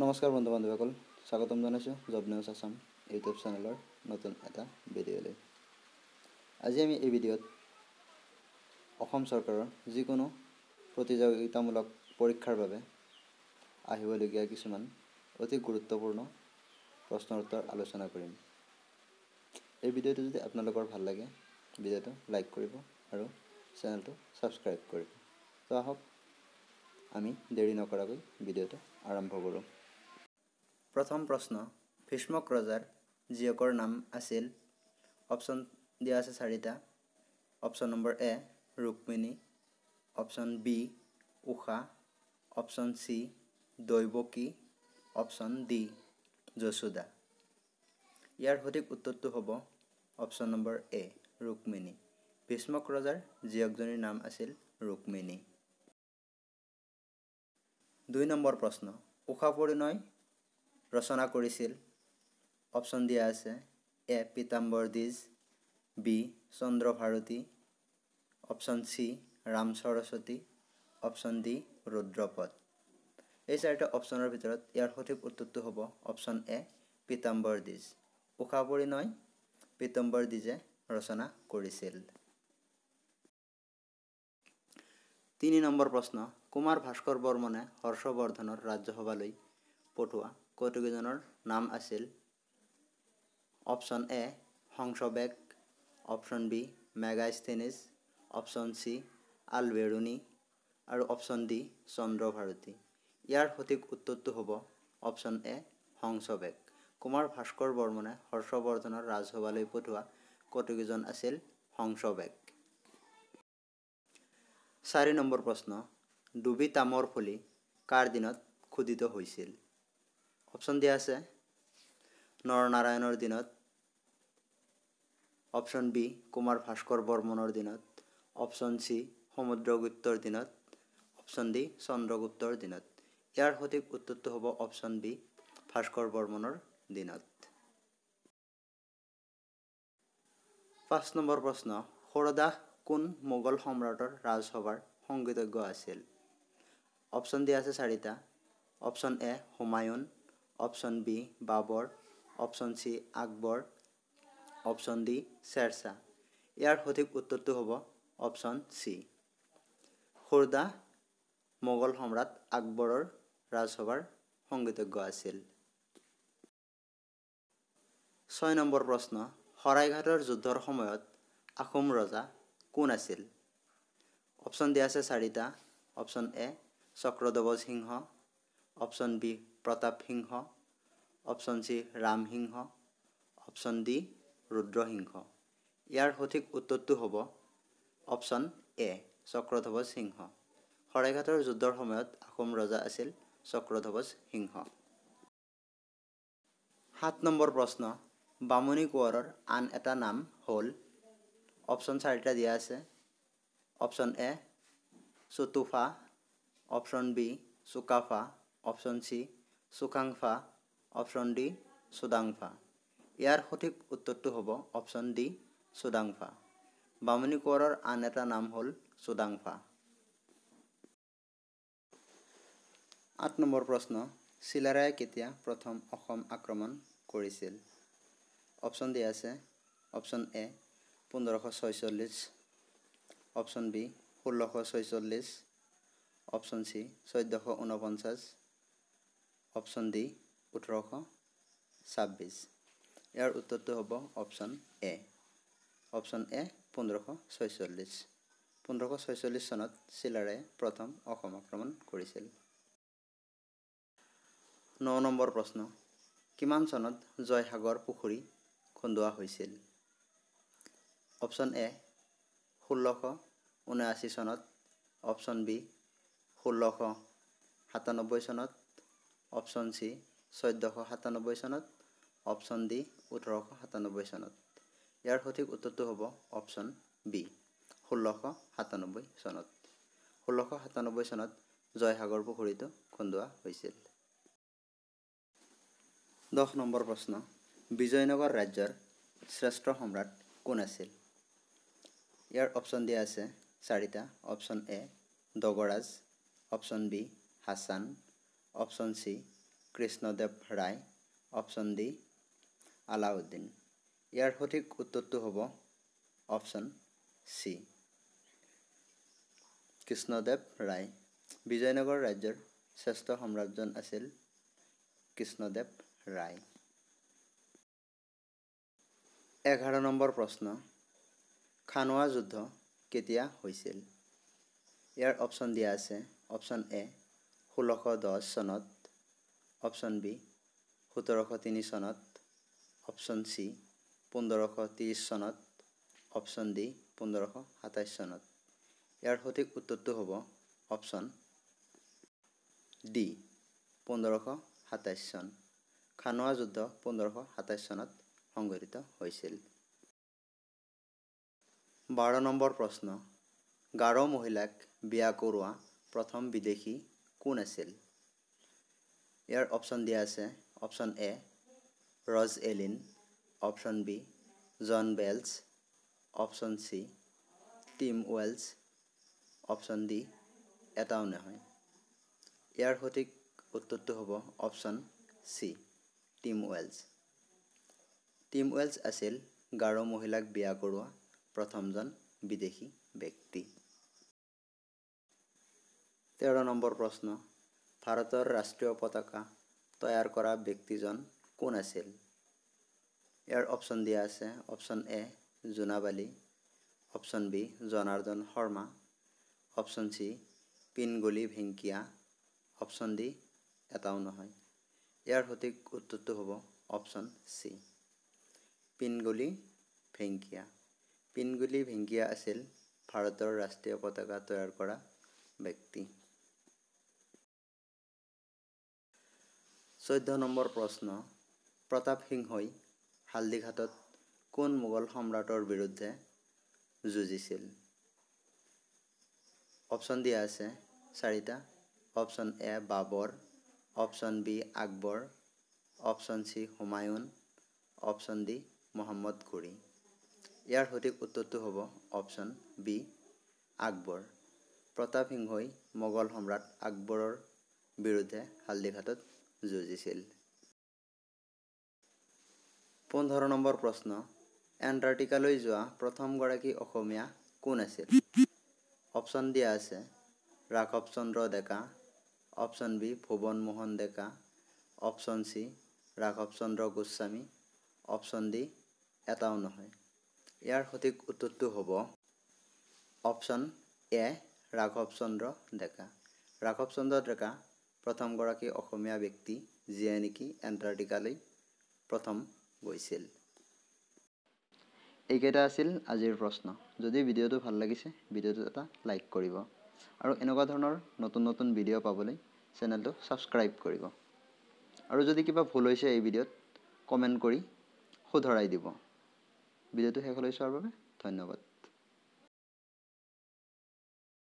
নমস্কাৰ বন্ধু বান্ধৱীসকল, স্বাগতম জনাইছোঁ জব নিউজ আছাম ইউটিউব চেনেলৰ নতুন এটা ভিডিঅ'লৈ। আজি আমি এই ভিডিঅ'ত অসম চৰকাৰৰ যিকোনো প্ৰতিযোগিতামূলক পৰীক্ষাৰ বাবে আহিবলগীয়া কিছুমান অতি গুৰুত্বপূৰ্ণ প্ৰশ্নৰ উত্তৰ আলোচনা কৰিম। এই ভিডিঅ'টো যদি আপোনালোকৰ ভাল লাগে, ভিডিঅ'টো লাইক কৰিব আৰু চেনেলটো ছাবস্ক্ৰাইব কৰিব। তো আহক আমি দেৰি নকৰাকৈ ভিডিঅ'টো আৰম্ভ কৰোঁ। প্ৰথম প্ৰশ্ন, ভীষ্মক ৰজাৰ জীয়কৰ নাম আছিল? অপশ্যন দিয়া আছে 4টা। Option number A Rukmini, option B Usha, option C Devaki, option D Yashoda. ইয়াৰ সঠিক উত্তৰটো হ'ব option number A Rukmini. Bhishmak ৰজাৰ জীয়কজনীৰ নাম আছিল ৰুক্মিণী। 2 নম্বৰ প্ৰশ্ন, উষা পৰিণয় ৰচনা কৰিছিল? অপশ্যন দিয়া আছে A Pitambar Dwij, B Chandrabharati, option C Ram Saraswati, option D Rudrapad. এই 4টা অপশ্যনৰ ভিতৰত ইয়াৰ সঠিক উত্তৰটো হ'ব অপশ্যন এ পীতাম্বৰ দ্বিজ। উষা পৰিণয় পীতাম্বৰ দ্বিজে ৰচনা কৰিছিল। 3 নম্বৰ প্ৰশ্ন, কুমাৰ ভাস্কৰ বৰ্মনে হৰ্ষবৰ্ধনৰ ৰাজ্যসভালৈ পঠোৱা কৌতুকজনৰ নাম আছিল? Option A Hamsavega, option B Megasthenes, option C Alberuni আৰু অপশ্যন ডি চন্দ্ৰভাৰতী। ইয়াৰ সঠিক উত্তৰটো হ'ব অপশ্যন এ হংসবেগ। কুমাৰ ভাস্কৰ বৰ্মনে হৰ্ষবৰ্ধনৰ ৰাজসভালৈ পঠোৱা কৌতুকজন আছিল হংসবেগ। 4 নম্বৰ প্ৰশ্ন, ডুবি তামৰ ফলি কাৰ দিনত খোদিত হৈছিল? অপশ্যন দিয়া আছে নৰনাৰায়ণৰ দিনত, অপশ্যন বি কুমাৰ ভাস্কৰ বৰ্মনৰ দিনত, অপশ্যন চি সমুদ্ৰগুপ্তৰ দিনত, অপশ্যন ডি চন্দ্ৰগুপ্তৰ দিনত। ইয়াৰ সঠিক উত্তৰটো হ'ব অপশ্যন বি ভাস্কৰ বৰ্মনৰ দিনত। 5 নম্বৰ প্ৰশ্ন, সৰদাহ কোন মোগল সম্ৰাটৰ ৰাজসভাৰ সংগীতজ্ঞ আছিল? অপশ্যন দিয়া আছে 4টা। Option A Humayun, option B Babar, option C Akbar, option D Sher Shah. ইয়াৰ সঠিক উত্তৰটো হ'ব অপশ্যন চি। খুৰদাহ মোগল সম্ৰাট আকবৰৰ ৰাজসভাৰ সংগীতজ্ঞ আছিল। 6 নম্বৰ প্ৰশ্ন, শৰাইঘাটৰ যুদ্ধৰ সময়ত আহোম ৰজা কোন আছিল? অপশ্যন দিয়া আছে 4টা। Option A Chakradhwaj Singha, option B Pratap Singha, option C Ramsingha, option D Rudrasingha. ইয়াৰ সঠিক উত্তৰটো হ'ব অপশ্যন এ চক্ৰধ্বজ সিংহ। শৰাইঘাটৰ যুদ্ধৰ সময়ত আহোম ৰজা আছিল চক্ৰধ্বজ সিংহ। 7 নম্বৰ প্ৰশ্ন, বামুণী কোঁৱৰৰ আন এটা নাম হ'ল? অপশ্যন 4টা দিয়া আছে। Option A Sutupha, option B Sukapha, option C Sukangpha, option D Sudangpha. ইয়াৰ সঠিক উত্তৰটো হ'ব অপশ্যন ডি চুদাংফা। বামুণী কোঁৱৰৰ আন এটা নাম হ'ল চুদাংফা। 8 নম্বৰ প্ৰশ্ন, চিলাৰায়ে কেতিয়া প্ৰথম অসম আক্ৰমণ কৰিছিল? অপশ্যন দিয়া আছে। Option A 1546, option B 1646, option C 1449, option D 1826। ইয়াৰ উত্তৰটো হ'ব অপশ্যন এ 1546। 1546 চনত চিলাৰায়ে প্ৰথম অসম আক্ৰমণ কৰিছিল। 9 নম্বৰ প্ৰশ্ন, কিমান চনত জয়সাগৰ পুখুৰী খন্দোৱা হৈছিল? অপশ্যন এ 1679 চনত, অপশ্যন বি 1697 চনত, অপশ্যন চি 1497 চনত, অপশ্যন ডি 1897 চনত। ইয়াৰ সঠিক উত্তৰটো হ'ব অপশ্যন বি 1697 চনত। 1697 চনত জয়সাগৰ পুখুৰীটো খন্দোৱা হৈছিল। 10 নম্বৰ প্ৰশ্ন, বিজয়নগৰ ৰাজ্যৰ শ্ৰেষ্ঠ সম্ৰাট কোন আছিল? ইয়াৰ অপশ্যন দিয়া আছে 4টা। Option A Dagraj, option B Hasan, option C Krishnadev Ray, option D Alauddin. ইয়াৰ সঠিক উত্তৰটো হ'ব অপশ্যন চি কৃষ্ণদেৱ ৰায়। বিজয়নগৰ ৰাজ্যৰ শ্ৰেষ্ঠ সম্ৰাটজন আছিল কৃষ্ণদেৱ ৰায়। 11 নম্বৰ প্ৰশ্ন, খানোৱা যুদ্ধ কেতিয়া হৈছিল? ইয়াৰ অপশ্যন দিয়া আছে। অপশ্যন এ 1610 চনত, অপশ্যন বি 1703 চনত, অপশ্যন চি 1530 চনত, অপশ্যন ডি 1527 চনত। ইয়াৰ সঠিক উত্তৰটো হ'ব অপশ্যন ডি 1527 চন। খানোৱা যুদ্ধ 1527 চনত সংঘটিত হৈছিল। 12 নম্বৰ প্ৰশ্ন, গাৰো মহিলাক বিয়া কৰোৱা প্ৰথম বিদেশী কোন আছিল? ইয়াৰ অপশ্যন দিয়া আছে। অপশ্যন এ ৰজ এলিন, option B John Bells, option C Tim Wells, option D এটাও নহয়। ইয়াৰ সঠিক উত্তৰটো হ'ব option C Tim Wells. Tim Wells আছিল গাৰো মহিলাক বিয়া কৰোৱা প্ৰথমজন বিদেশী ব্যক্তি। 13 নম্বৰ প্ৰশ্ন, ভাৰতৰ ৰাষ্ট্ৰীয় পতাকা তৈয়াৰ কৰা ব্যক্তিজন কোন আছিল? ইয়াৰ অপশ্যন দিয়া আছে। Option A Jonabali, option B Janardan Sharma, option C Pingali Venkayya, option D এটাও নহয়। ইয়াৰ সঠিক উত্তৰটো হ'ব অপশ্যন চি পিনগলি ভেংকিয়া। পিনগলি ভেংকিয়া আছিল ভাৰতৰ ৰাষ্ট্ৰীয় পতাকা তৈয়াৰ কৰা ব্যক্তি। 14 নম্বৰ প্ৰশ্ন, প্ৰতাপ সিংহই হালদিঘাটত কোন মোগল সম্ৰাটৰ বিৰুদ্ধে যুঁজিছিল? অপশ্যন দিয়া আছে 4টা। Option A Babur, option B Akbar, option C Humayun, option D Muhammad Ghori. ইয়াৰ সঠিক উত্তৰটো হ'ব অপশ্যন বি আকবৰ। প্ৰতাপ সিংহই মোগল সম্ৰাট আকবৰৰ বিৰুদ্ধে হালদিঘাটত যুঁজিছিল। 15 নম্বৰ প্ৰশ্ন, এণ্টাৰ্কটিকালৈ যোৱা প্ৰথমগৰাকী অসমীয়া কোন আছিল? অপশ্যন দিয়া আছে। ৰাঘৱ চন্দ্ৰ ডেকা, অপশ্যন বি ভুৱন মোহন ডেকা, অপশ্যন চি ৰাঘৱ চন্দ্ৰ গোস্বামী, অপশ্যন ডি এটাও নহয়। ইয়াৰ সঠিক উত্তৰটো হ'ব অপশ্যন এ ৰাঘৱ চন্দ্ৰ ডেকা। ৰাঘৱ চন্দ্ৰ ডেকা প্ৰথমগৰাকী অসমীয়া ব্যক্তি যিয়ে নেকি এণ্টাৰ্কটিকালৈ প্ৰথম গৈছিল। এইকেইটা আছিল আজিৰ প্ৰশ্ন। যদি ভিডিঅ'টো ভাল লাগিছে ভিডিঅ'টো এটা লাইক কৰিব আৰু এনেকুৱা ধৰণৰ নতুন নতুন ভিডিঅ' পাবলৈ চেনেলটো ছাবস্ক্ৰাইব কৰিব। আৰু যদি কিবা ভুল হৈছে এই ভিডিঅ'ত কমেণ্ট কৰি শুধৰাই দিব। ভিডিঅ'টো শেষলৈ চোৱাৰ বাবে ধন্যবাদ।